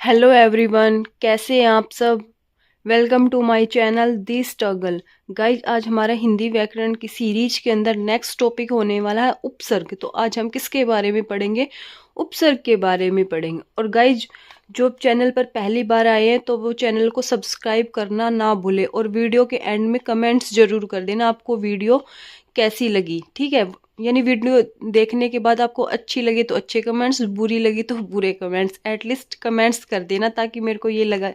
Hello everyone, कैसे हैं आप सब। Welcome to my channel the struggle. Guys, आज हमारा हिंदी व्याकरण की सीरीज के अंदर नेक्स्ट टॉपिक होने वाला है उपसर्ग। तो आज हम किसके बारे में पढ़ेंगे? उपसर्ग के बारे में पढ़ेंगे। और गाइज, जो चैनल पर पहली बार आए हैं तो वो चैनल को सब्सक्राइब करना ना भूले और वीडियो के एंड में कमेंट्स जरूर कर देना आपको वीडियो कैसी लगी। ठीक है, यानी वीडियो देखने के बाद आपको अच्छी लगे तो अच्छे कमेंट्स, बुरी लगी तो बुरे कमेंट्स। एटलीस्ट कमेंट्स कर देना ताकि मेरे को ये लगा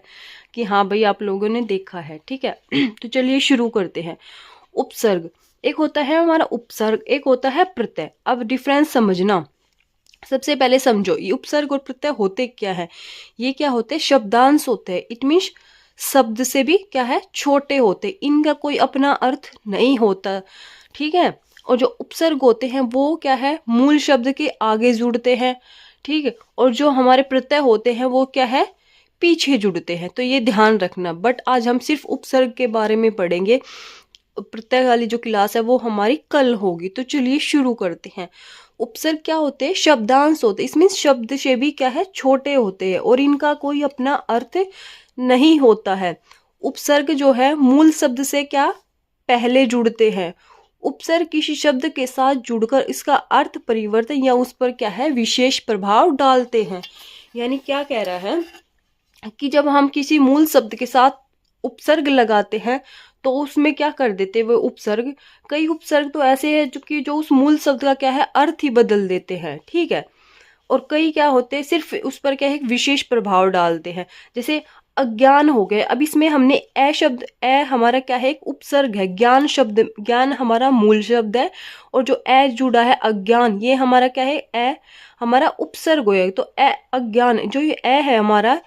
कि हाँ भाई आप लोगों ने देखा है। ठीक है तो चलिए शुरू करते हैं। उपसर्ग एक होता है हमारा उपसर्ग, एक होता है प्रत्यय। अब डिफरेंस समझना। सबसे पहले समझो ये उपसर्ग और प्रत्यय होते क्या है। ये क्या होते हैं? शब्दांश होते हैं। इट मीन्स शब्द से भी क्या है, छोटे होते। इनका कोई अपना अर्थ नहीं होता। ठीक है। और जो उपसर्ग होते हैं वो क्या है, मूल शब्द के आगे जुड़ते हैं। ठीक है। और जो हमारे प्रत्यय होते हैं वो क्या है, पीछे जुड़ते हैं। तो ये ध्यान रखना। बट आज हम सिर्फ उपसर्ग के बारे में पढ़ेंगे। प्रत्यय वाली जो क्लास है वो हमारी कल होगी। तो चलिए शुरू करते हैं। उपसर्ग क्या होते हैं? शब्दांश होते हैं। इसमें शब्द से भी क्या है, छोटे होते हैं और इनका कोई अपना अर्थ नहीं होता है। उपसर्ग जो है मूल शब्द से क्या पहले जुड़ते हैं। उपसर्ग किसी शब्द के साथ जुड़कर इसका अर्थ परिवर्तन या उस पर क्या है, विशेष प्रभाव डालते हैं। यानी क्या कह रहा है कि जब हम किसी मूल शब्द के साथ उपसर्ग लगाते हैं तो उसमें क्या कर देते हैं वो उपसर्ग। कई उपसर्ग तो ऐसे हैं जो उस मूल शब्द का क्या है, अर्थ ही बदल देते हैं। ठीक है। और कई क्या होते हैं, सिर्फ उस पर क्या है, विशेष प्रभाव डालते हैं। जैसे अज्ञान हो गए। अब इसमें हमने ए शब्द, ए हमारा क्या है, एक उपसर्ग है। ज्ञान शब्द, ज्ञान हमारा मूल शब्द है और जो ए जुड़ा है अज्ञान, ये हमारा क्या है, ए हमारा उपसर्ग होगा। तो ए अज्ञान, जो ये ए है हमारा,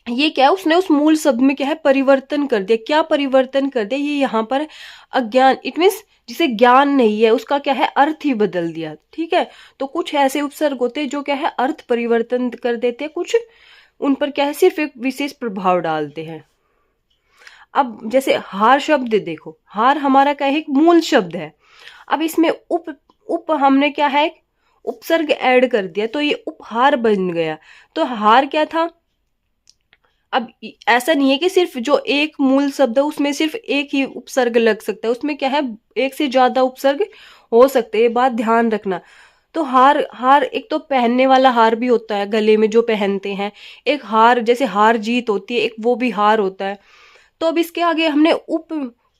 ये क्या है, उसने उस मूल शब्द में क्या है, परिवर्तन कर दिया। क्या परिवर्तन कर दिया? ये यहाँ पर अज्ञान, इट मीन्स जिसे ज्ञान नहीं है उसका क्या है, अर्थ ही बदल दिया। ठीक है। तो कुछ ऐसे उपसर्ग होते हैं जो क्या है, अर्थ परिवर्तन कर देते हैं, कुछ उन पर क्या है, सिर्फ एक विशेष प्रभाव डालते हैं। अब जैसे हार शब्द देखो, हार हमारा क्या है, एक मूल शब्द है। अब इसमें उप उप हमने क्या है, उपसर्ग ऐड कर दिया तो ये उपहार बन गया। तो हार क्या था? अब ऐसा नहीं है कि सिर्फ जो एक मूल शब्द है उसमें सिर्फ एक ही उपसर्ग लग सकता है। उसमें क्या है, एक से ज्यादा उपसर्ग हो सकते हैं। ये बात ध्यान रखना। तो हार, हार एक तो पहनने वाला हार भी होता है, गले में जो पहनते हैं। एक हार जैसे हार जीत होती है, एक वो भी हार होता है। तो अब इसके आगे हमने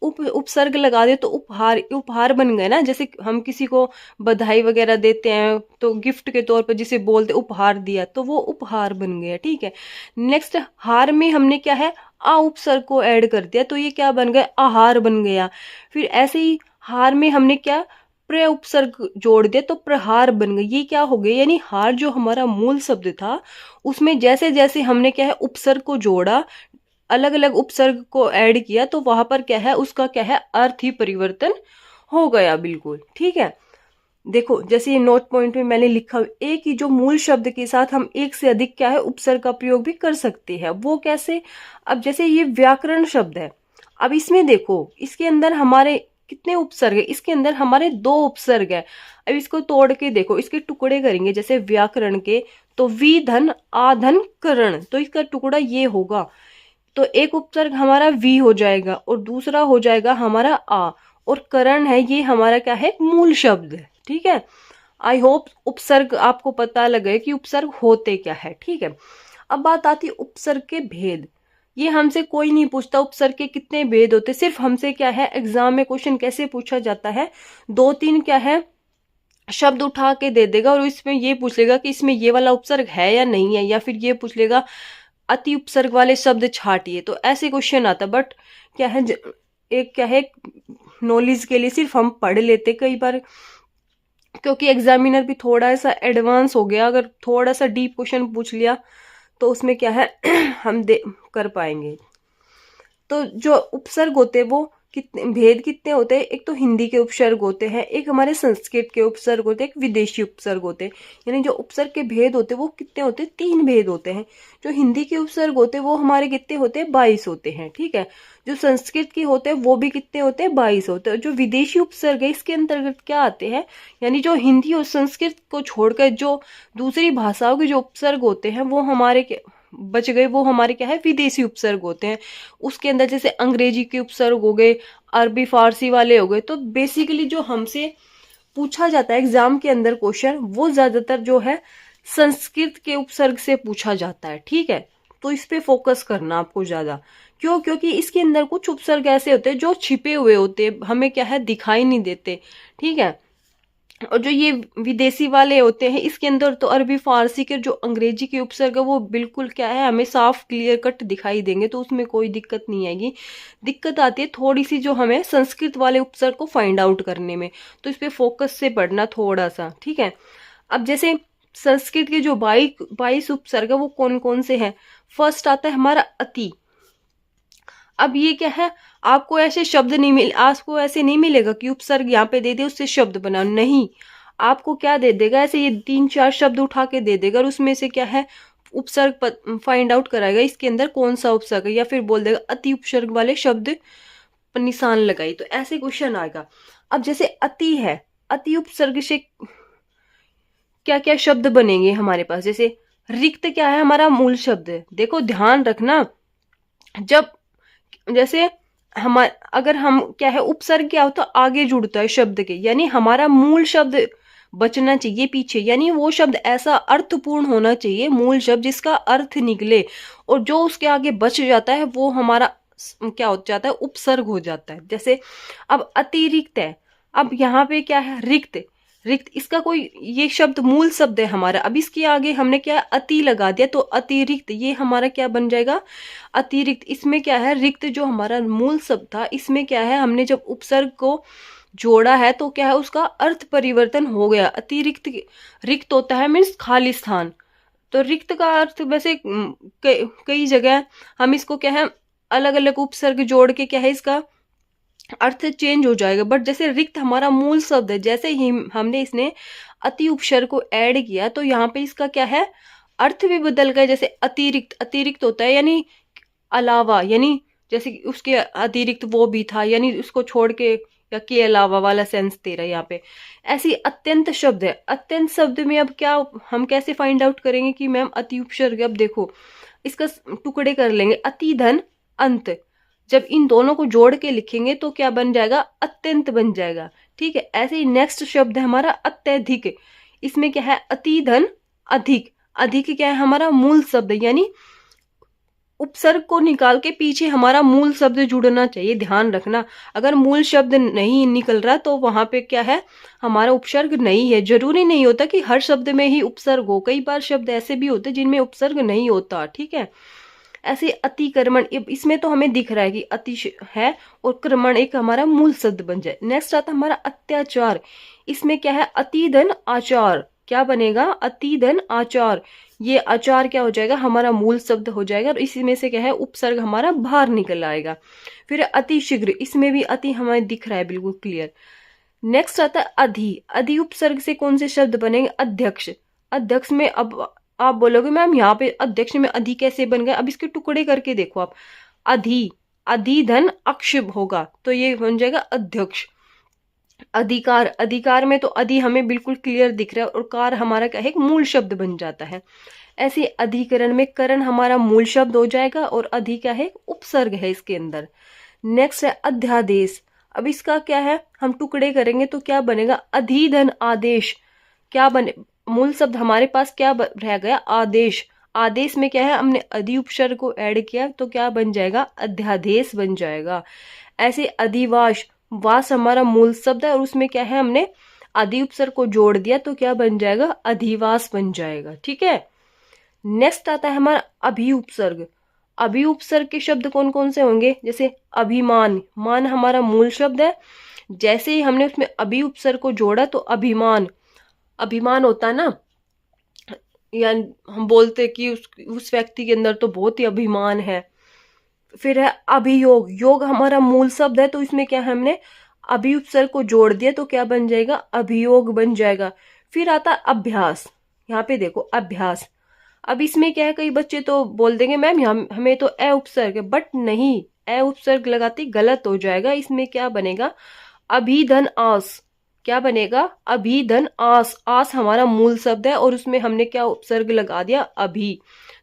उपसर्ग लगा दे तो उपहार, उपहार बन गए ना। जैसे हम किसी को बधाई वगैरह देते हैं तो गिफ्ट के तौर पर जिसे बोलते उपहार दिया, तो वो उपहार बन गया। ठीक है। नेक्स्ट, हार में हमने क्या है, आ उपसर्ग को ऐड कर दिया तो ये क्या बन गया, आहार बन गया। फिर ऐसे ही हार में हमने क्या, प्र उपसर्ग जोड़ दिया तो प्रहार बन गई। ये क्या हो गया, यानी हार जो हमारा मूल शब्द था उसमें जैसे जैसे हमने क्या है, उपसर्ग को जोड़ा, अलग अलग उपसर्ग को ऐड किया, तो वहां पर क्या है, उसका क्या है, अर्थ ही परिवर्तन हो गया। बिल्कुल ठीक है। देखो जैसे ये नोट पॉइंट में मैंने लिखा, एक ही जो मूल शब्द के साथ हम एक से अधिक क्या है, उपसर्ग का प्रयोग भी कर सकते हैं। वो कैसे? अब जैसे ये व्याकरण शब्द है। अब इसमें देखो, इसके अंदर हमारे कितने उपसर्ग है? इसके अंदर हमारे दो उपसर्ग है। अब इसको तोड़ के देखो, इसके टुकड़े करेंगे जैसे व्याकरण के, तो वी धन आ धन करण, तो इसका टुकड़ा ये होगा। तो एक उपसर्ग हमारा वी हो जाएगा और दूसरा हो जाएगा हमारा आ। और करण है, ये हमारा क्या है, मूल शब्द है। ठीक है। आई होप उपसर्ग आपको पता लगे कि उपसर्ग होते क्या है। ठीक है। अब बात आती है उपसर्ग के भेद। ये हमसे कोई नहीं पूछता उपसर्ग के कितने भेद होते, सिर्फ हमसे क्या है, एग्जाम में क्वेश्चन कैसे पूछा जाता है, दो तीन क्या है शब्द उठा के दे देगा और इसमें ये पूछ लेगा कि इसमें ये वाला उपसर्ग है या नहीं है, या फिर ये पूछ लेगा अति उपसर्ग वाले शब्द छाटिए। तो ऐसे क्वेश्चन आता। बट क्या है, एक क्या है, नॉलेज के लिए सिर्फ हम पढ़ लेते कई बार, क्योंकि एग्जामिनर भी थोड़ा सा एडवांस हो गया। अगर थोड़ा सा डीप क्वेश्चन पूछ लिया तो उसमें क्या है हम दे कर पाएंगे। तो जो उपसर्ग होते हैं वो कितने भेद कितने होते हैं, एक तो हिंदी के उपसर्ग होते हैं, एक हमारे संस्कृत के उपसर्ग होते हैं, एक विदेशी उपसर्ग होते हैं। यानी जो उपसर्ग के भेद होते हैं वो कितने होते हैं, तीन भेद होते हैं। जो हिंदी के उपसर्ग होते हैं वो हमारे कितने होते हैं, 22 होते हैं। ठीक है। जो संस्कृत के होते हैं वो भी कितने होते हैं, 22 होते हैं। जो विदेशी उपसर्ग है इसके अंतर्गत क्या आते हैं, यानी जो हिंदी और संस्कृत को छोड़कर जो दूसरी भाषाओं के जो उपसर्ग होते हैं वो हमारे बच गए वो हमारे क्या है विदेशी उपसर्ग होते हैं। उसके अंदर जैसे अंग्रेजी के उपसर्ग हो गए, अरबी फारसी वाले हो गए। तो बेसिकली जो हमसे पूछा जाता है एग्जाम के अंदर क्वेश्चन, वो ज्यादातर जो है संस्कृत के उपसर्ग से पूछा जाता है। ठीक है, तो इस पे फोकस करना आपको ज्यादा। क्यों? क्योंकि इसके अंदर कुछ उपसर्ग ऐसे होते हैं जो छिपे हुए होते हैं, हमें क्या है दिखाई नहीं देते। ठीक है, और जो ये विदेशी वाले होते हैं इसके अंदर तो अरबी फारसी के जो अंग्रेजी के उपसर्ग है वो बिल्कुल क्या है हमें साफ क्लियर कट दिखाई देंगे, तो उसमें कोई दिक्कत नहीं आएगी। दिक्कत आती है थोड़ी सी जो हमें संस्कृत वाले उपसर्ग को फाइंड आउट करने में, तो इस पे फोकस से पढ़ना थोड़ा सा। ठीक है, अब जैसे संस्कृत के जो 22 उपसर्ग है वो कौन कौन से हैं। फर्स्ट आता है हमारा अति। अब ये क्या है, आपको ऐसे शब्द नहीं मिल आपको ऐसे नहीं मिलेगा कि उपसर्ग यहाँ पे दे दे उससे शब्द बनाओ, नहीं। आपको क्या दे देगा, ऐसे ये 3-4 शब्द उठा के दे देगा और उसमें से क्या है उपसर्ग फाइंड आउट कराएगा इसके अंदर कौन सा उपसर्ग है, या फिर बोल देगा अति उपसर्ग वाले शब्द पर निशान लगाई, तो ऐसे क्वेश्चन आएगा। अब जैसे अति है, अति उपसर्ग से क्या क्या शब्द बनेंगे हमारे पास। जैसे रिक्त क्या है, हमारा मूल शब्द है। देखो ध्यान रखना, जब जैसे अगर हम क्या है उपसर्ग क्या होता है आगे जुड़ता है शब्द के, यानी हमारा मूल शब्द बचना चाहिए पीछे, यानी वो शब्द ऐसा अर्थपूर्ण होना चाहिए मूल शब्द जिसका अर्थ निकले, और जो उसके आगे बच जाता है वो हमारा क्या हो जाता है उपसर्ग हो जाता है। जैसे अब अतिरिक्त है, अब यहाँ पे क्या है रिक्त। रिक्त इसका कोई ये शब्द मूल शब्द है हमारा, अब इसके आगे हमने क्या अति लगा दिया तो अतिरिक्त, ये हमारा क्या बन जाएगा अतिरिक्त। इसमें क्या है रिक्त जो हमारा मूल शब्द था, इसमें क्या है हमने जब उपसर्ग को जोड़ा है तो क्या है उसका अर्थ परिवर्तन हो गया। अतिरिक्त रिक्त होता है मीन्स खाली स्थान। तो रिक्त का अर्थ वैसे कई जगह हम इसको क्या है अलग अलग उपसर्ग जोड़ के क्या है इसका अर्थ चेंज हो जाएगा। बट जैसे रिक्त हमारा मूल शब्द है, जैसे ही हमने इसने अति उपसर्ग को ऐड किया तो यहाँ पे इसका क्या है अर्थ भी बदल गया। जैसे अतिरिक्त, अतिरिक्त होता है यानी अलावा, यानी जैसे उसके अतिरिक्त वो भी था, यानी उसको छोड़ के या के अलावा वाला सेंस दे रहा है यहाँ पे। ऐसी अत्यंत शब्द है, अत्यंत शब्द में अब क्या हम कैसे फाइंड आउट करेंगे कि मैम अति उपसर्ग। अब देखो इसका टुकड़े कर लेंगे, अति धन अंत, जब इन दोनों को जोड़ के लिखेंगे तो क्या बन जाएगा अत्यंत बन जाएगा। ठीक है, ऐसे ही नेक्स्ट शब्द है हमारा अत्यधिक। इसमें क्या है अति धन अधिक, अधिक क्या है हमारा मूल शब्द, यानी उपसर्ग को निकाल के पीछे हमारा मूल शब्द जुड़ना चाहिए। ध्यान रखना, अगर मूल शब्द नहीं निकल रहा तो वहां पे क्या है हमारा उपसर्ग नहीं है। जरूरी नहीं होता कि हर शब्द में ही उपसर्ग हो, कई बार शब्द ऐसे भी होते जिनमें उपसर्ग नहीं होता। ठीक है, ऐसे अतिक्रमण, इसमें तो हमें दिख रहा है कि अति है और क्रमण एक हमारा मूल शब्द बन जाए। नेक्स्ट आता हमारा अत्याचार। इसमें क्या है अति धन आचार, क्या बनेगा अति धन आचार। ये आचार क्या हो जाएगा हमारा मूल शब्द हो जाएगा और इसी में से क्या है उपसर्ग हमारा बाहर निकल आएगा। फिर अति शीघ्र, इसमें भी अति हमें दिख रहा है बिल्कुल क्लियर। नेक्स्ट आता है अधि। अधि उपसर्ग से कौन से शब्द बनेंगे अध्यक्ष। अध्यक्ष में अब आप बोलोगे मैम यहाँ पे अध्यक्ष में अधि कैसे बन गया, अब इसके टुकड़े करके देखो आप। अधि, अधि धन अक्ष होगा तो ये बन जाएगा अध्यक्ष। अधिकार, अधिकार में तो अधि हमें बिल्कुल क्लियर दिख रहा है और कार हमारा क्या है एक मूल शब्द बन जाता है। ऐसे अधिकरण में करण हमारा मूल शब्द हो जाएगा और अधि क्या है उपसर्ग है इसके अंदर। नेक्स्ट है अध्यादेश। अब इसका क्या है हम टुकड़े करेंगे तो क्या बनेगा अधिधन आदेश। क्या बने मूल शब्द हमारे पास क्या रह गया आदेश। आदेश में क्या है हमने अधि उपसर्ग को ऐड किया तो क्या बन जाएगा अध्यादेश बन जाएगा। ऐसे अधिवास, वास हमारा मूल शब्द है और उसमें क्या है हमने अधि उपसर्ग को जोड़ दिया तो क्या बन जाएगा अधिवास बन जाएगा। ठीक है, नेक्स्ट आता है हमारा अभि उपसर्ग। अभि उपसर्ग के शब्द कौन कौन से होंगे, जैसे अभिमान, मान हमारा मूल शब्द है, जैसे ही हमने उसमें अभि उपसर्ग को जोड़ा तो अभिमान, अभिमान होता है ना, या हम बोलते कि उस व्यक्ति के अंदर तो बहुत ही अभिमान है। फिर है अभियोग, योग हमारा मूल शब्द है तो इसमें क्या है हमने अभि उपसर्ग को जोड़ दिया तो क्या बन जाएगा अभियोग बन जाएगा। फिर आता अभ्यास, यहाँ पे देखो अभ्यास। अब इसमें क्या है कई बच्चे तो बोल देंगे मैम यहाँ हमें तो अ उपसर्ग है, बट नहीं, अ उपसर्ग लगाते गलत हो जाएगा। इसमें क्या बनेगा अभिधन आस, क्या बनेगा अभिधन आस। आस हमारा मूल शब्द है और उसमें हमने क्या उपसर्ग लगा दिया अभी,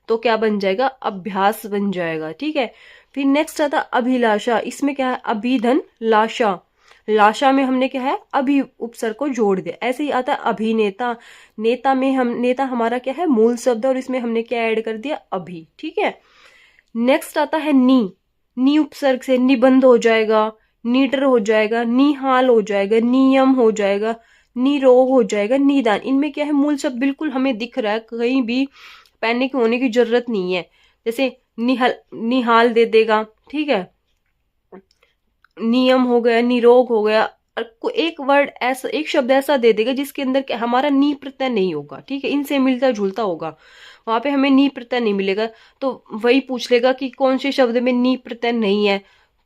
तो क्या बन जाएगा, अभ्यास बन जाएगा। ठीक है। फिर नेक्स्ट आता अभिलाषा, इसमें क्या है, अभिधन लाशा, लाशा में हमने क्या है, अभि उपसर्ग को जोड़ दिया। ऐसे ही आता है अभिनेता, नेता में हम, नेता हमारा क्या है, मूल शब्द, और इसमें हमने क्या ऐड कर दिया, अभि। ठीक है। नेक्स्ट आता है नी उपसर्ग से निबंध हो जाएगा, नीडर हो जाएगा, निहाल हो जाएगा, नियम हो जाएगा, निरोग हो जाएगा, निदान। इनमें क्या है, मूल शब्द बिल्कुल हमें दिख रहा है, कहीं भी पैनिक होने की जरूरत नहीं है। जैसे निहाल दे देगा। ठीक है। नियम हो गया, निरोग हो गया, और एक वर्ड ऐसा, एक शब्द ऐसा दे देगा जिसके अंदर हमारा नी प्रत्यय नहीं होगा। ठीक है। इनसे मिलता जुलता होगा, वहां पे हमें नी प्रत्यय नहीं मिलेगा। तो वही पूछ लेगा कि कौन से शब्द में नी प्रत्यय नहीं है।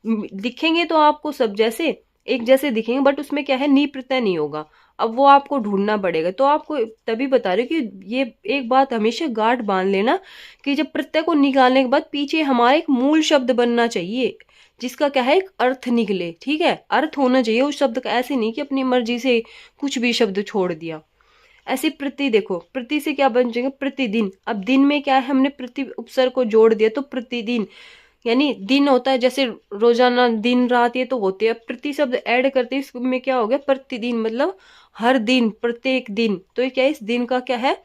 दिखेंगे तो आपको सब जैसे एक जैसे दिखेंगे, बट उसमें क्या है, नी प्रत्यय नहीं होगा। अब वो आपको ढूंढना पड़ेगा। तो आपको तभी बता रही हूँ कि ये एक बात हमेशा गांठ बांध लेना कि जब प्रत्यय को निकालने के बाद पीछे हमारा एक मूल शब्द बनना चाहिए जिसका क्या है, एक अर्थ निकले। ठीक है। अर्थ होना चाहिए उस शब्द का, ऐसे नहीं कि अपनी मर्जी से कुछ भी शब्द छोड़ दिया। ऐसे प्रति, देखो प्रति से क्या बन जाएगा, प्रतिदिन। अब दिन में क्या है, हमने प्रति उपसर्ग को जोड़ दिया तो प्रतिदिन, यानी दिन होता है जैसे रोजाना, दिन रात ये तो होते हैं। प्रति शब्द ऐड करते हैं, इसमें क्या हो गया, प्रतिदिन, मतलब हर दिन, प्रत्येक दिन। तो ये क्या है, इस दिन का क्या है,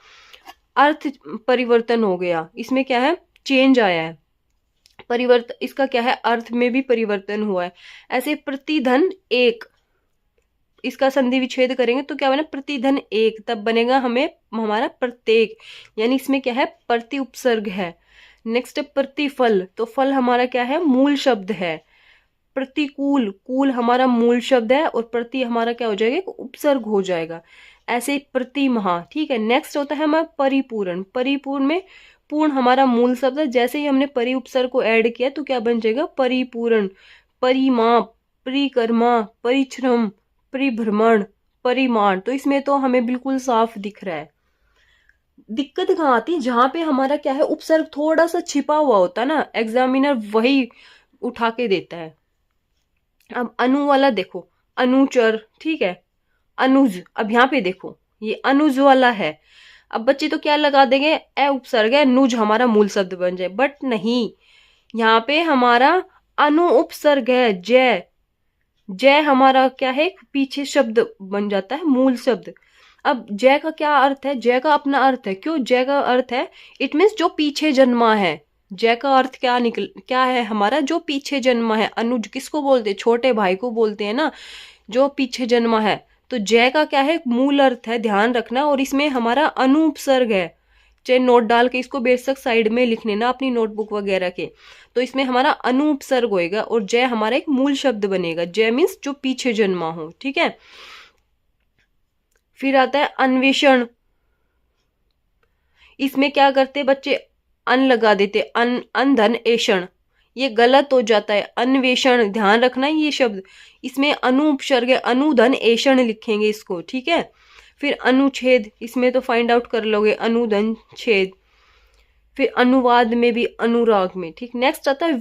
अर्थ परिवर्तन हो गया। इसमें क्या है, चेंज आया है, परिवर्तन, इसका क्या है, अर्थ में भी परिवर्तन हुआ है। ऐसे प्रतिधन एक, इसका संधि विच्छेद करेंगे तो क्या बना, प्रतिधन एक, तब बनेगा हमें हमारा प्रत्येक, यानी इसमें क्या है, प्रति उपसर्ग है। नेक्स्ट प्रतिफल, तो फल हमारा क्या है, मूल शब्द है। प्रतिकूल, कूल हमारा मूल शब्द है, और प्रति हमारा क्या हो जाएगा, उपसर्ग हो जाएगा। ऐसे प्रतिमहा। ठीक है। नेक्स्ट होता है हमारा परिपूर्ण, परिपूर्ण में पूर्ण हमारा मूल शब्द है। जैसे ही हमने परि उपसर्ग को ऐड किया तो क्या बन जाएगा, परिपूर्ण। परिमाप, परिकर्मा, परिश्रम, परिभ्रमण, परिमाण। तो इसमें तो हमें बिल्कुल साफ दिख रहा है। दिक्कत कहाँ आती है, जहां पे हमारा क्या है, उपसर्ग थोड़ा सा छिपा हुआ होता है ना, एग्जामिनर वही उठा के देता है। अब अनु वाला देखो, अनुचर। ठीक है। अनुज, अब यहाँ पे देखो ये अनुज वाला है। अब बच्चे तो क्या लगा देंगे, ए उपसर्ग है, नुज हमारा मूल शब्द बन जाए, बट नहीं, यहाँ पे हमारा अनु उपसर्ग है, जय। जय हमारा क्या है, पीछे शब्द बन जाता है, मूल शब्द। अब जय का क्या अर्थ है, जय का अपना अर्थ है। क्यों, जय का अर्थ है, इट मीन्स जो पीछे जन्मा है। जय का अर्थ क्या है हमारा, जो पीछे जन्मा है। अनुज किसको बोलते हैं, छोटे भाई को बोलते हैं ना, जो पीछे जन्मा है। तो जय का क्या है, मूल अर्थ है, ध्यान रखना। और इसमें हमारा अनुपसर्ग है, चाहे नोट डाल के इसको बेशक साइड में लिख लेना अपनी नोटबुक वगैरह के। तो इसमें हमारा अनुपसर्ग होएगा और जय हमारा एक मूल शब्द बनेगा। जय मीन्स जो पीछे जन्मा हो। ठीक है। फिर आता है अन्वेषण। इसमें क्या करते बच्चे, अन लगा देते, अनधन एषण, ये गलत हो जाता है। अन्वेषण, ध्यान रखना ये शब्द, इसमें अनुपसर्ग है, अनुधन एषण लिखेंगे इसको। ठीक है। फिर अनुच्छेद, इसमें तो फाइंड आउट कर लोगे, अनुधन छेद। फिर अनुवाद में भी, अनुराग में। ठीक। नेक्स्ट आता है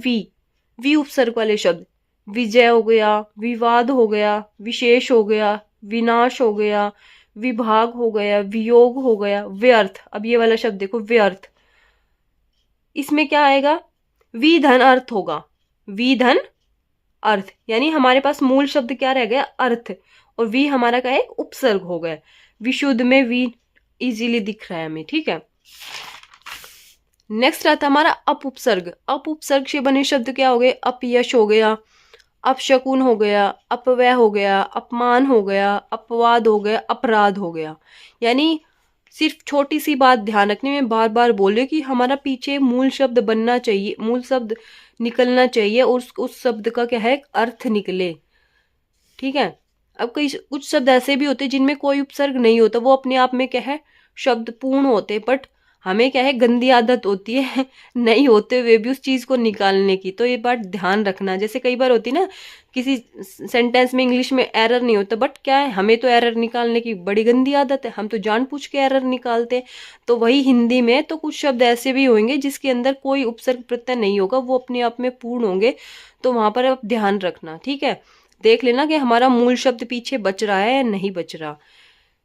वी उपसर्ग वाले शब्द। विजय हो गया, विवाद हो गया, विशेष हो गया, विनाश हो गया, विभाग हो गया, वियोग हो गया, व्यर्थ। अब ये वाला शब्द देखो, व्यर्थ, इसमें क्या आएगा, विधन अर्थ होगा। विधन अर्थ, यानी हमारे पास मूल शब्द क्या रह गया, अर्थ, और वी हमारा क्या है, उपसर्ग हो गया। विशुद्ध में वी इजीली दिख रहा है हमें। ठीक है। नेक्स्ट आता हमारा अप उपसर्ग। अप उपसर्ग से बने शब्द क्या हो गए, अपयश हो गया, अपशकुन हो गया, अपव्यय हो गया, अपमान हो गया, अपवाद हो गया, अपराध हो गया। यानी सिर्फ छोटी सी बात ध्यान रखने में बार बार बोले कि हमारा पीछे मूल शब्द बनना चाहिए, मूल शब्द निकलना चाहिए, और उस शब्द का क्या है, अर्थ निकले। ठीक है। अब कई कुछ शब्द ऐसे भी होते हैं जिनमें कोई उपसर्ग नहीं होता, वो अपने आप में क्या है, शब्द पूर्ण होते, बट हमें क्या है, गंदी आदत होती है नहीं होते हुए भी उस चीज को निकालने की। तो ये बात ध्यान रखना। जैसे कई बार होती ना, किसी सेंटेंस में इंग्लिश में एरर नहीं होता, बट क्या है, हमें तो एरर निकालने की बड़ी गंदी आदत है, हम तो जानबूझ के एरर निकालते हैं। तो वही हिंदी में तो कुछ शब्द ऐसे भी होंगे जिसके अंदर कोई उपसर्ग प्रत्यय नहीं होगा, वो अपने आप में पूर्ण होंगे, तो वहां पर आप ध्यान रखना। ठीक है। देख लेना कि हमारा मूल शब्द पीछे बच रहा है या नहीं बच रहा।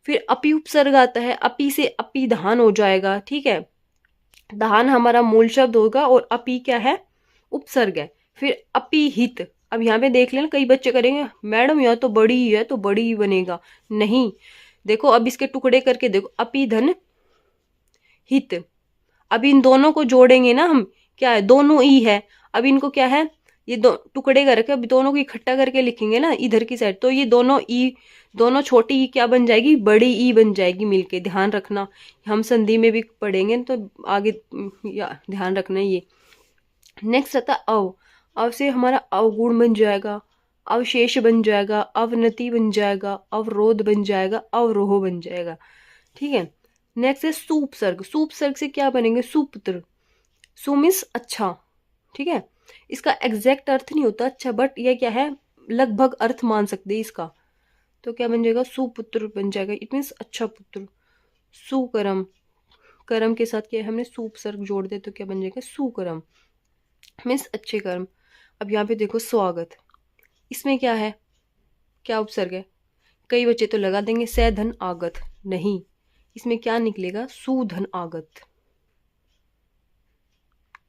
फिर अपी उपसर्ग आता है, अपी से अपिधान हो जाएगा। ठीक है। धान हमारा मूल शब्द होगा और अपी क्या है, उपसर्ग है। फिर अपिहित, अब यहाँ पे देख लेना, कई बच्चे करेंगे मैडम यह तो बड़ी ही है तो बड़ी ही बनेगा, नहीं। देखो अब इसके टुकड़े करके देखो, अपी धन हित, अब इन दोनों को जोड़ेंगे ना हम, क्या है, दोनों ई है, अब इनको क्या है, ये दो टुकड़े करके अब दोनों को इकट्ठा करके लिखेंगे ना इधर की साइड, तो ये दोनों ई, दोनों छोटी ई क्या बन जाएगी, बड़ी ई बन जाएगी मिलके, ध्यान रखना। हम संधि में भी पढ़ेंगे तो आगे ध्यान रखना ये। नेक्स्ट आता अव, अव से हमारा अवगुण बन जाएगा, अवशेष बन जाएगा, अवनति बन जाएगा, अवरोध बन जाएगा, अवरोह बन जाएगा, ठीक है। नेक्स्ट है सुपसर्ग, सुपसर्ग से क्या बनेंगे, सुपुत्र, सु मीन्स अच्छा, ठीक है। इसका एग्जैक्ट अर्थ नहीं होता अच्छा, बट ये क्या है, लगभग अर्थ मान सकते हैं इसका, तो क्या बन जाएगा, सुपुत्र बन जाएगा, इट मीन्स अच्छा पुत्र। सुकर्म, कर्म के साथ क्या हमने सुपसर्ग जोड़ दे तो क्या बन जाएगा, सुकर्म मीन्स अच्छे कर्म। अब यहाँ पे देखो स्वागत, इसमें क्या है, क्या उपसर्ग है, कई बच्चे तो लगा देंगे सैधन आगत, नहीं, इसमें क्या निकलेगा, सुधन आगत,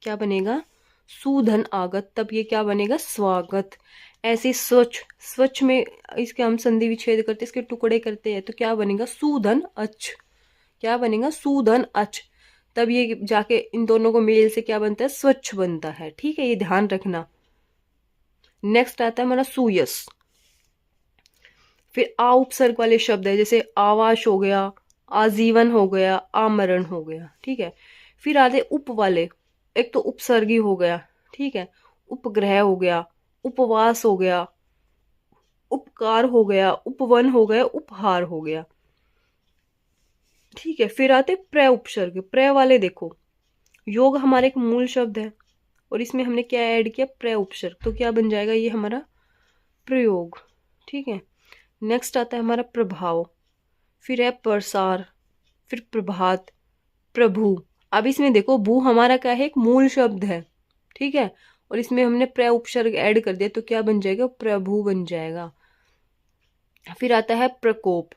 क्या बनेगा, सुधन आगत, तब ये क्या बनेगा, स्वागत। ऐसे स्वच्छ, स्वच्छ में इसके हम संधि विच्छेद करते, इसके टुकड़े करते हैं तो क्या बनेगा, सुधन अच्छ, क्या बनेगा, सुधन अच्छ, तब ये जाके इन दोनों को मेल से क्या बनता है, स्वच्छ बनता है, ठीक है, ये ध्यान रखना। नेक्स्ट आता है हमारा सुयस, फिर आ उपसर्ग वाले शब्द है, जैसे आवास हो गया, आजीवन हो गया, आमरण हो गया, ठीक है। फिर आते उप वाले, एक तो उपसर्गी हो गया, ठीक है, उपग्रह हो गया, उपवास हो गया, उपकार हो गया, उपवन हो गया, उपहार हो गया, ठीक है। फिर आते प्र उपसर्ग, प्र वाले देखो, योग हमारे एक मूल शब्द है और इसमें हमने क्या ऐड किया, प्र उपसर्ग, तो क्या बन जाएगा, ये हमारा प्रयोग, ठीक है। नेक्स्ट आता है हमारा प्रभाव, फिर है प्रसार, फिर प्रभात, प्रभु। अब इसमें देखो भू हमारा क्या है, एक मूल शब्द है, ठीक है, और इसमें हमने प्र उपसर्ग ऐड कर दिया तो क्या बन जाएगा, प्रभु बन जाएगा। फिर आता है प्रकोप।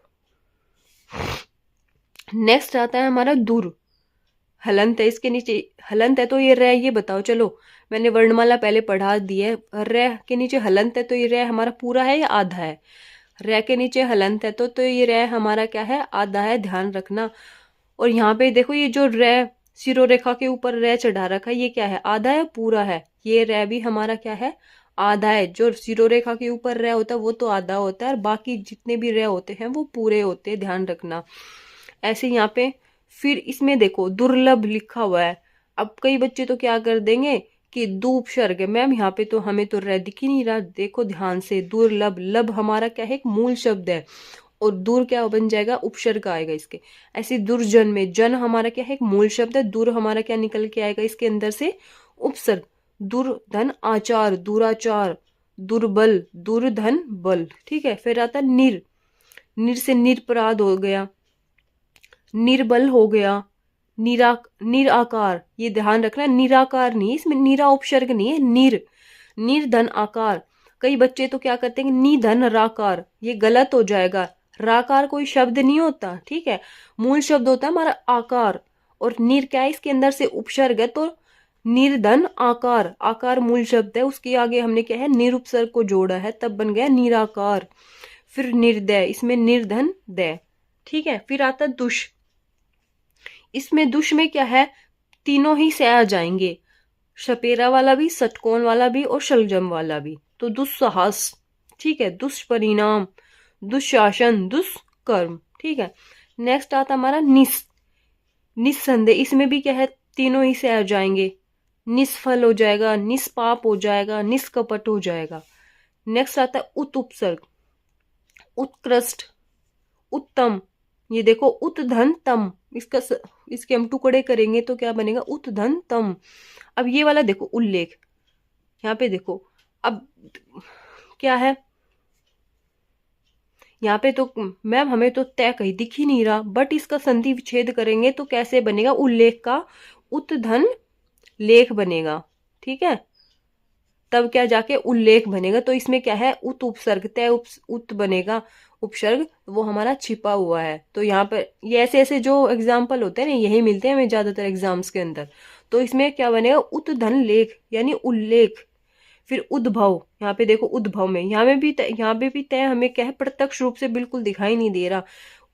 नेक्स्ट आता है हमारा दूर, हलंत है, इसके नीचे हलंत है तो ये रह, ये बताओ, चलो मैंने वर्णमाला पहले पढ़ा दी है, रह के नीचे हलंत है तो ये रह हमारा पूरा है या आधा है, रह के नीचे हलंत है तो ये रह हमारा क्या है, आधा है, ध्यान रखना। और यहाँ पे देखो ये जो रह शिरोरेखा के ऊपर रह चढ़ा रखा है, ये क्या है, आधा है पूरा है, ये रह भी हमारा क्या है, आधा है। जो शिरोरेखा के ऊपर रह होता है वो तो आधा होता है और बाकी जितने भी रह होते हैं वो पूरे होते हैं, ध्यान रखना। ऐसे यहाँ पे फिर इसमें देखो दुर्लभ लिखा हुआ है, अब कई बच्चे तो क्या कर देंगे कि दू उपसर्ग है, मैम यहाँ पे तो हमें तो रह दिख ही नहीं रहा, देखो ध्यान से, दुर्लभ, लब हमारा क्या है, एक मूल शब्द है और दूर क्या बन जाएगा, उपसर्ग आएगा इसके। ऐसे दुर्जन में जन हमारा क्या है, एक मूल शब्द है, दूर हमारा क्या निकल के आएगा इसके अंदर से, उपसर्ग। दुर्धन आचार, दुराचार, दुर्बल, दुर्धन बल, ठीक है। फिर आता निर, निर से निरपराध हो गया, निर्बल हो गया, निराकार, ये ध्यान रखना, निराकार नहीं, इसमें निरा उपसर्ग नहीं है, निर्धन आकार। कई बच्चे तो क्या करते हैं, निधन राकार, ये गलत हो जाएगा, राकार कोई शब्द नहीं होता, ठीक है, मूल शब्द होता है हमारा आकार, और निर क्या है, इसके अंदर से उपसर्ग है, तो निर्धन आकार, आकार मूल शब्द है, उसके आगे हमने क्या है, निरुपसर्ग को जोड़ा है, तब बन गया निराकार। फिर निर्दय, इसमें निर्धन दय, ठीक है। फिर आता दुष, इसमें दुष में क्या है, तीनों ही से आ जाएंगे, शपेरा वाला भी, षटकोण वाला भी और शलजम वाला भी, तो दुस्साहस, ठीक है, दुष्परिणाम, दुशासन, दुष्कर्म, ठीक है। नेक्स्ट आता हमारा निस्संदेह, इसमें भी क्या है, तीनों ही से आ जाएंगे, निष्फल हो जाएगा, निष्पाप हो जाएगा, निष्कपट हो जाएगा। नेक्स्ट आता है उत उपसर्ग, उत्कृष्ट, उत्तम, ये देखो उत धन तम, इसके हम टुकड़े करेंगे तो क्या बनेगा, उत धन तम। अब ये वाला देखो उल्लेख, यहाँ पे देखो, अब क्या है, यहाँ पे तो मैम हमें तो तय कहीं दिख ही नहीं रहा, बट इसका संधि विच्छेद करेंगे तो कैसे बनेगा, उल्लेख का उत धन लेख बनेगा, ठीक है, तब क्या जाके उल्लेख बनेगा, तो इसमें क्या है, उत उपसर्ग, तय उत बनेगा, उपसर्ग वो हमारा छिपा हुआ है। तो यहाँ पर ये ऐसे ऐसे जो एग्जाम्पल होते हैं ना, यही मिलते हैं हमें ज्यादातर एग्जाम्स के अंदर। तो इसमें क्या बनेगा, उत धन लेख यानी उल्लेख। फिर उद्भव, यहाँ पे देखो उद्भव में यहाँ पे भी तय हमें क्या है, प्रत्यक्ष रूप से बिल्कुल दिखाई नहीं दे रहा,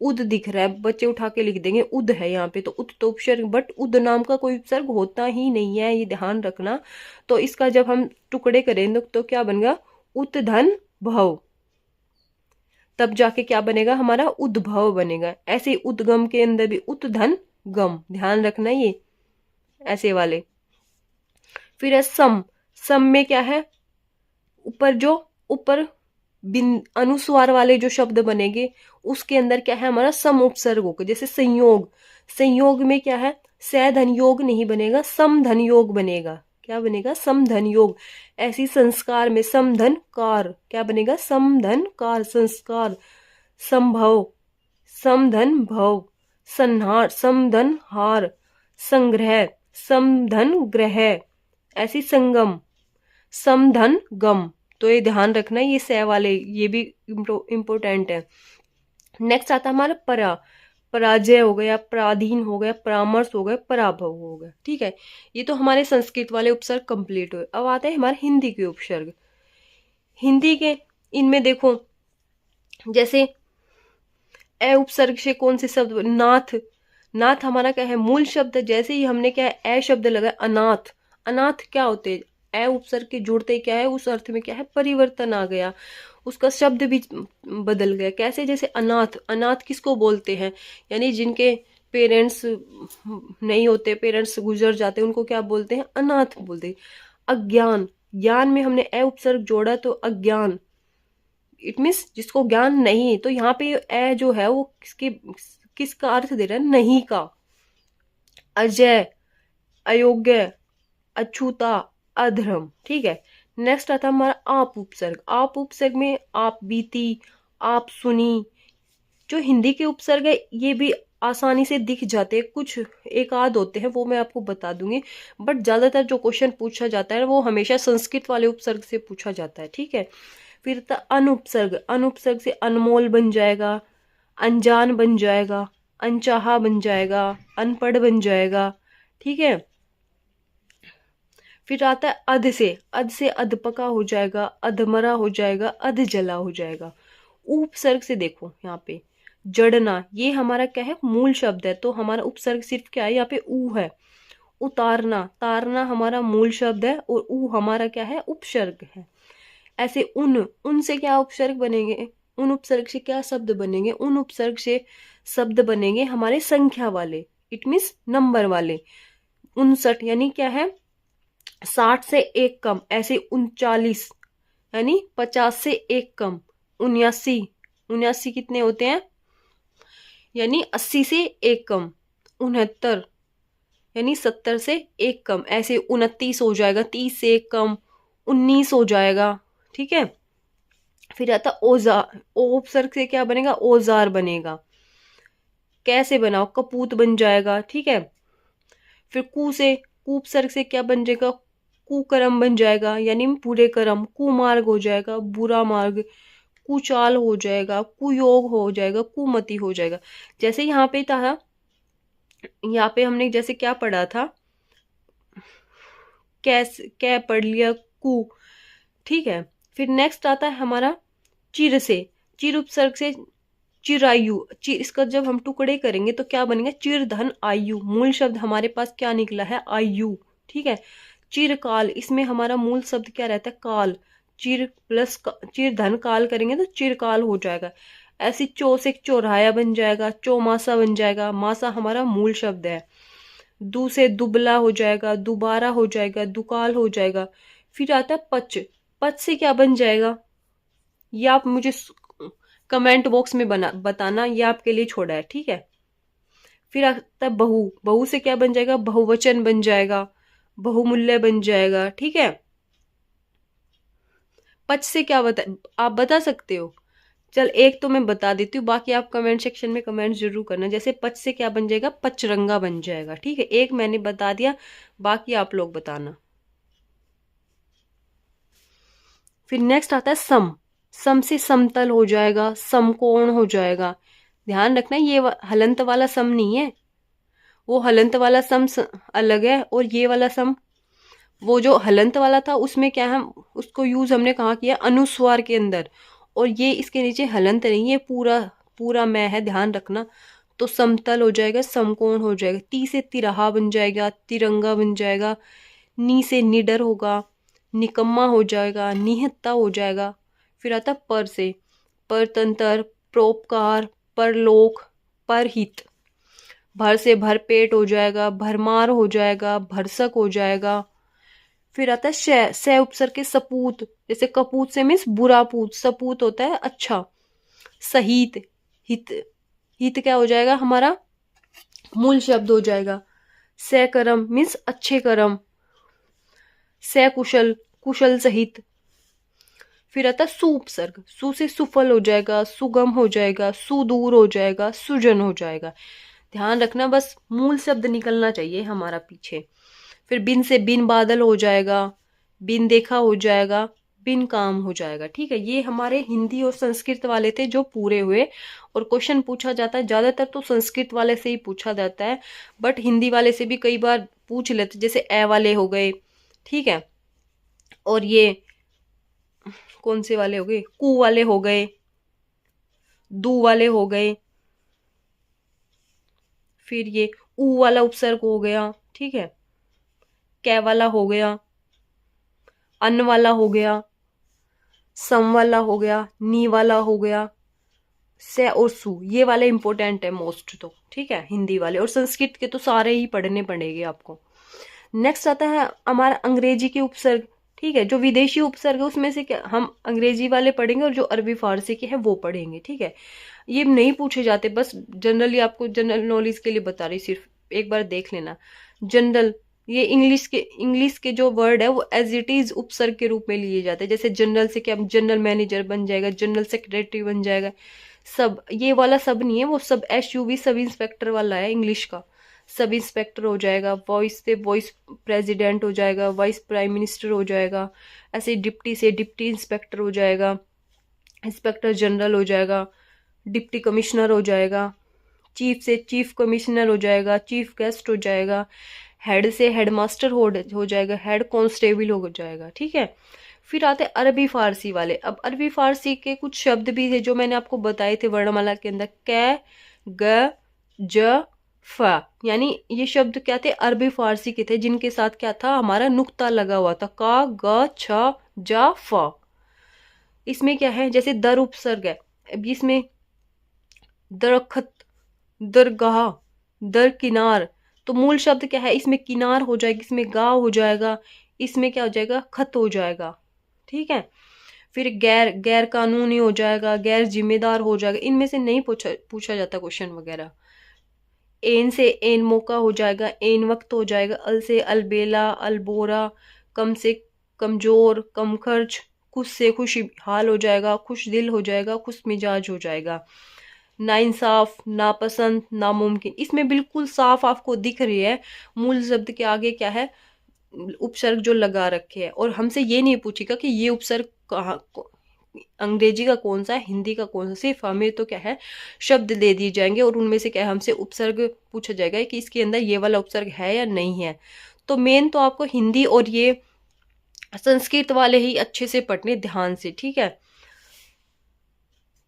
उद दिख रहा है, बच्चे उठा के लिख देंगे उद है यहाँ पे, तो उद तो उपसर्ग, बट उद नाम का कोई उपसर्ग होता ही नहीं है, ये ध्यान रखना। तो इसका जब हम टुकड़े करेंगे तो क्या बनेगा, उत धन भव, तब जाके क्या बनेगा, हमारा उद्भव बनेगा। ऐसे ही उद्गम के अंदर भी उत धन गम, ध्यान रखना ये ऐसे वाले। फिर है सम, सम में क्या है, ऊपर जो ऊपर बिन अनुस्वार वाले जो शब्द बनेंगे उसके अंदर क्या है, हमारा सम उपसर्ग होगा। जैसे संयोग, संयोग में क्या है, स धन योग नहीं बनेगा, सम धन योग बनेगा। क्या बनेगा, सम धन योग। ऐसी संस्कार में सम धन कार, क्या बनेगा, सम धन कार संस्कार। संभव, सम धन भव। संहार, सम धन हार। संग्रह, सम धन ग्रह। ऐसी संगम, सम धन गम। तो ये ध्यान रखना, ये स वाले ये भी इम्पोर्टेंट है। नेक्स्ट आता है हमारा परा, पराजय हो गया, पराधीन हो गया, परामर्श हो गया, पराभव हो गया। ठीक है, ये तो हमारे संस्कृत वाले उपसर्ग कंप्लीट हुए। अब आते हैं हमारे हिंदी के उपसर्ग। हिंदी के इनमें देखो, जैसे ए उपसर्ग से कौन से शब्द, नाथ, नाथ हमारा क्या है, मूल शब्द। जैसे ही हमने क्या है, ए शब्द लगा, अनाथ, अनाथ क्या होते हैं, ए उपसर्ग के जुड़ते ही क्या है, उस अर्थ में क्या है, परिवर्तन आ गया, उसका शब्द भी बदल गया। कैसे, जैसे अनाथ, अनाथ किसको बोलते हैं, यानी जिनके पेरेंट्स नहीं होते, पेरेंट्स गुजर जाते हैं, उनको क्या बोलते हैं, अनाथ बोलते हैं। अज्ञान, ज्ञान में हमने ए उपसर्ग जोड़ा तो अज्ञान, इट मीन्स जिसको ज्ञान नहीं। तो यहाँ पे ए जो है वो किसका अर्थ दे रहा है, नहीं का। अजय, अयोग्य, अछूता, अधर्म। ठीक है, नेक्स्ट आता है हमारा आप उपसर्ग। आप उपसर्ग में आप बीती, आप सुनी। जो हिंदी के उपसर्ग है ये भी आसानी से दिख जाते हैं, कुछ एक आध होते हैं वो मैं आपको बता दूंगी, बट ज्यादातर जो क्वेश्चन पूछा जाता है वो हमेशा संस्कृत वाले उपसर्ग से पूछा जाता है। ठीक है, फिर था अनुपसर्ग, अनुपसर्ग से अनमोल बन जाएगा, अनजान बन जाएगा, अनचाहा बन जाएगा, अनपढ़ बन जाएगा। ठीक है, फिर आता है अध से अधपका हो जाएगा, अधमरा हो जाएगा, अध जला हो जाएगा। उपसर्ग से देखो यहाँ पे जड़ना, ये हमारा क्या है, मूल शब्द है, तो हमारा उपसर्ग सिर्फ क्या है, यहाँ पे ऊ है। उतारना, तारना हमारा मूल शब्द है और ऊ हमारा क्या है, उपसर्ग है। ऐसे उन से क्या उपसर्ग बनेंगे, उन उपसर्ग से क्या शब्द बनेंगे, उन उपसर्ग से शब्द बनेंगे हमारे संख्या वाले, इट मीन्स नंबर वाले। 59 यानी क्या है, 60 से एक कम। ऐसे 39 यानी 50 से एक कम। 79, 79 कितने होते हैं, यानी 80 से एक कम। 69 यानी 70 से एक कम। ऐसे 29 हो जाएगा, 30 से एक कम, 19 हो जाएगा। ठीक है, फिर आता औजार, ओ उपसर्ग से क्या बनेगा, औजार बनेगा। कैसे बनाओ, कपूत बन जाएगा। ठीक है, फिर कु से, कु उपसर्ग से क्या बन जाएगा, कुकर्म बन जाएगा, यानी बुरे कर्म। कुमार्ग हो जाएगा, बुरा मार्ग। कुचाल हो जाएगा, कुयोग हो जाएगा, कुमति हो जाएगा। जैसे यहाँ पे था, यहाँ पे हमने जैसे क्या पढ़ा था, कैसे क्या पढ़ लिया, कु। ठीक है, फिर नेक्स्ट आता है हमारा चिर से, चिर उपसर्ग से चिरायु। इसका जब हम टुकड़े करेंगे तो क्या बनेगा, चिर धन आयु। मूल शब्द हमारे पास क्या निकला है, आयु। ठीक है, चिरकाल, इसमें हमारा मूल शब्द क्या रहता है, काल। चिर प्लस चिर धन काल करेंगे तो चिरकाल हो जाएगा। ऐसी चो से चौराया बन जाएगा, चौमासा बन जाएगा। मासा हमारा मूल शब्द है। दू से दुबला हो जाएगा, दुबारा हो जाएगा, दुकाल हो जाएगा। फिर आता है पच, पच से क्या बन जाएगा, ये आप मुझे कमेंट बॉक्स में बताना, ये आपके लिए छोड़ा है। ठीक है, फिर आता है बहु, बहु से क्या बन जाएगा, बहुवचन बन जाएगा, बहुमूल्य बन जाएगा। ठीक है, पच से क्या आप बता सकते हो, चल एक तो मैं बता देती हूँ, बाकी आप कमेंट सेक्शन में कमेंट जरूर करना। जैसे पच से क्या बन जाएगा, पचरंगा बन जाएगा। ठीक है, एक मैंने बता दिया, बाकी आप लोग बताना। फिर नेक्स्ट आता है सम, सम से समतल हो जाएगा, समकोण हो जाएगा। ध्यान रखना ये हलंत वाला सम नहीं है, वो हलंत वाला सम अलग है, और ये वाला सम, वो जो हलंत वाला था उसमें क्या है, उसको यूज हमने कहाँ किया, अनुस्वार के अंदर, और ये इसके नीचे हलंत नहीं, ये पूरा पूरा मैं है, ध्यान रखना। तो समतल हो जाएगा, समकोण हो जाएगा, ती से तिराहा बन जाएगा, तिरंगा बन जाएगा, नी से निडर होगा, निकम्मा हो जाएगा, निहत्ता हो जाएगा। फिर आता पर से परतंत्र, परोपकार, परलोक, परहित। भर से भरपेट हो जाएगा, भरमार हो जाएगा, भरसक हो जाएगा। फिर आता है श उपसर्ग के सपूत, जैसे कपूत से मीन्स बुरा पूत, सपूत होता है अच्छा। सहित, हित, हित क्या हो जाएगा हमारा, मूल शब्द हो जाएगा। सकर्म मीन्स अच्छे कर्म। सकुशल, कुशल सहित। फिर आता सु उपसर्ग, सु से सुफल हो जाएगा, सुगम हो जाएगा, सुदूर हो जाएगा, सुजन हो जाएगा। ध्यान रखना, बस मूल शब्द निकलना चाहिए हमारा पीछे। फिर बिन से बिन बादल हो जाएगा, बिन देखा हो जाएगा, बिन काम हो जाएगा। ठीक है, ये हमारे हिंदी और संस्कृत वाले थे जो पूरे हुए। और क्वेश्चन पूछा जाता है ज्यादातर तो संस्कृत वाले से ही पूछा जाता है, बट हिंदी वाले से भी कई बार पूछ लेते, जैसे ए वाले हो गए, ठीक है, और ये कौन से वाले हो गए, कु वाले हो गए, दू वाले हो गए, फिर ये ऊ वाला उपसर्ग हो गया, ठीक है, कै वाला हो गया, अन वाला हो गया, सम वाला हो गया, नी वाला हो गया, से और सु, ये वाले इंपॉर्टेंट है मोस्ट तो, ठीक है, हिंदी वाले। और संस्कृत के तो सारे ही पढ़ने पड़ेंगे आपको। नेक्स्ट आता है हमारा अंग्रेजी के उपसर्ग, ठीक है, जो विदेशी उपसर्ग है उसमें से क्या हम अंग्रेजी वाले पढ़ेंगे, और जो अरबी फारसी के हैं वो पढ़ेंगे, ठीक है। ये नहीं पूछे जाते, बस जनरली आपको जनरल नॉलेज के लिए बता रही, सिर्फ एक बार देख लेना। जनरल, ये इंग्लिश के जो वर्ड है वो एज इट इज उपसर्ग के रूप में लिए जाते हैं। जैसे जनरल से क्या जनरल मैनेजर बन जाएगा, जनरल सेक्रेटरी बन जाएगा, सब ये वाला सब नहीं है, वो सब SUV सब इंस्पेक्टर वाला है इंग्लिश का। सब इंस्पेक्टर हो जाएगा, वॉइस से वॉइस प्रेसिडेंट हो जाएगा, वाइस प्राइम मिनिस्टर हो जाएगा, ऐसे डिप्टी से डिप्टी इंस्पेक्टर हो जाएगा, इंस्पेक्टर जनरल हो जाएगा, डिप्टी कमिश्नर हो जाएगा, चीफ से चीफ कमिश्नर हो जाएगा, चीफ गेस्ट हो जाएगा, हेड से हेडमास्टर हो जाएगा, हेड कांस्टेबल हो जाएगा, ठीक है। फिर आते अरबी फारसी वाले। अब अरबी फारसी के कुछ शब्द भी थे जो मैंने आपको बताए थे वर्णमाला के अंदर, कै, ग, ज, फ, यानी ये शब्द क्या थे, अरबी फारसी के थे, जिनके साथ क्या था, हमारा नुक्ता लगा हुआ था, का, ग, छ, जा, फ। इसमें क्या है, जैसे दर उपसर्ग है, अब इसमें दरखत, दरगाह, दरकिनार, तो मूल शब्द क्या है, इसमें किनार हो जाएगा, इसमें गाँव हो जाएगा, इसमें क्या हो जाएगा, खत हो जाएगा, ठीक है। फिर गैर, गैर कानूनी हो जाएगा, गैर जिम्मेदार हो जाएगा, इनमें से नहीं पूछा जाता क्वेश्चन वगैरह। एन से एन मौका हो जाएगा, एन वक्त हो जाएगा, अल से अलबेला, अलबोरा, कम से कमजोर, कम खर्च, खुश से खुश हाल हो जाएगा, खुश दिल हो जाएगा, खुश मिजाज हो जाएगा। नाइंसाफ, नापसंद, नामुमकिन, इसमें बिल्कुल साफ आपको दिख रही है मूल शब्द के आगे क्या है, उपसर्ग जो लगा रखे हैं। और हमसे ये नहीं पूछेगा कि ये उपसर्ग कहाँ, अंग्रेजी का कौन सा है, हिंदी का कौन सा, सिर्फ हमें तो क्या है शब्द दे दिए जाएंगे, और उनमें से क्या है हमसे उपसर्ग पूछा जाएगा कि इसके अंदर ये वाला उपसर्ग है या नहीं है। तो मेन तो आपको हिंदी और ये संस्कृत वाले ही अच्छे से पढ़ने ध्यान से, ठीक है।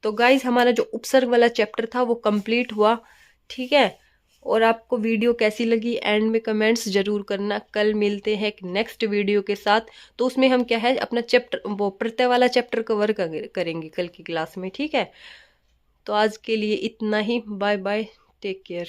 तो गाइज हमारा जो उपसर्ग वाला चैप्टर था वो कंप्लीट हुआ, ठीक है। और आपको वीडियो कैसी लगी एंड में कमेंट्स जरूर करना। कल मिलते हैं एक नेक्स्ट वीडियो के साथ, तो उसमें हम क्या है अपना चैप्टर, वो प्रत्यय वाला चैप्टर कवर करेंगे कल की क्लास में, ठीक है। तो आज के लिए इतना ही, बाय बाय, टेक केयर।